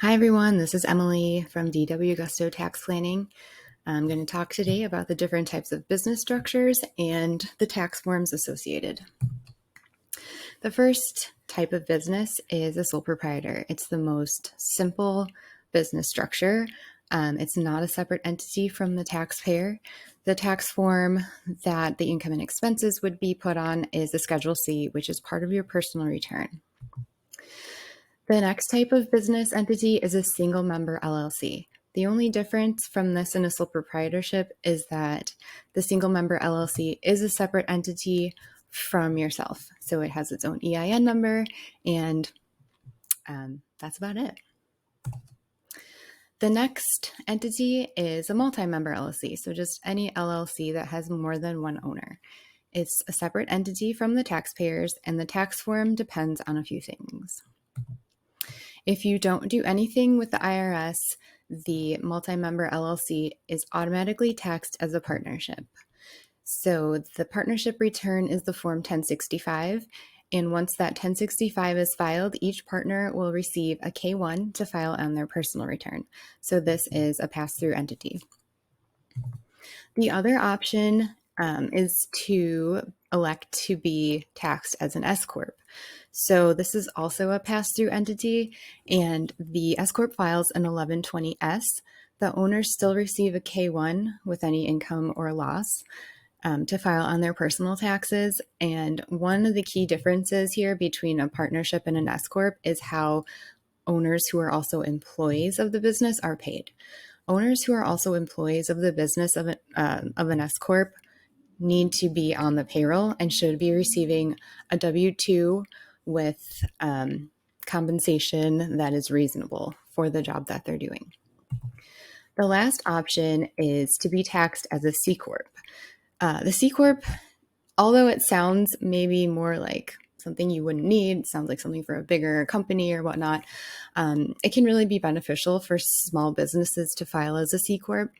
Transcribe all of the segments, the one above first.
Hi everyone, this is Emily from DW Gusto Tax Planning. I'm going to talk today about the different types of business structures and the tax forms associated. The first type of business is a sole proprietor. It's the most simple business structure. It's not a separate entity from the taxpayer. The tax form that the income and expenses would be put on is a Schedule C, which is part of your personal return. The next type of business entity is a single member LLC. The only difference from this and a sole proprietorship is that the single member LLC is a separate entity from yourself. So it has its own EIN number, and that's about it. The next entity is a multi-member LLC, so just any LLC that has more than one owner. It's a separate entity from the taxpayers, and the tax form depends on a few things. If you don't do anything with the IRS, the multi-member LLC is automatically taxed as a partnership. So the partnership return is the Form 1065. And once that 1065 is filed, each partner will receive a K-1 to file on their personal return. So this is a pass-through entity. The other option is to elect to be taxed as an S Corp. So this is also a pass-through entity, and the S Corp files an 1120S. The owners still receive a K-1 with any income or loss to file on their personal taxes. And one of the key differences here between a partnership and an S Corp is how owners who are also employees of the business are paid. Owners who are also employees of the business of an S Corp need to be on the payroll and should be receiving a W-2 with compensation that is reasonable for the job that they're doing. The last option is to be taxed as a C Corp. The C Corp, although it sounds maybe more like something you wouldn't need, sounds like something for a bigger company or whatnot, it can really be beneficial for small businesses to file as a C Corp.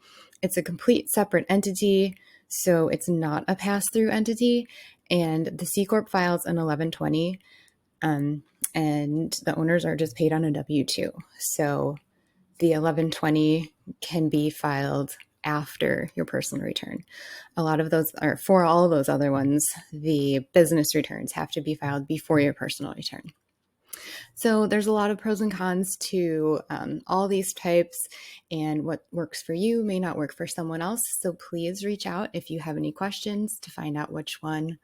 It's a complete separate entity, so it's not a pass-through entity, and the C Corp files an 1120, and the owners are just paid on a W-2. So the 1120 can be filed after your personal return. A lot of those, or for all of those other ones, the business returns have to be filed before your personal return. So there's a lot of pros and cons to all these types, and what works for you may not work for someone else. So please reach out if you have any questions to find out which one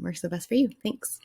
works the best for you. Thanks.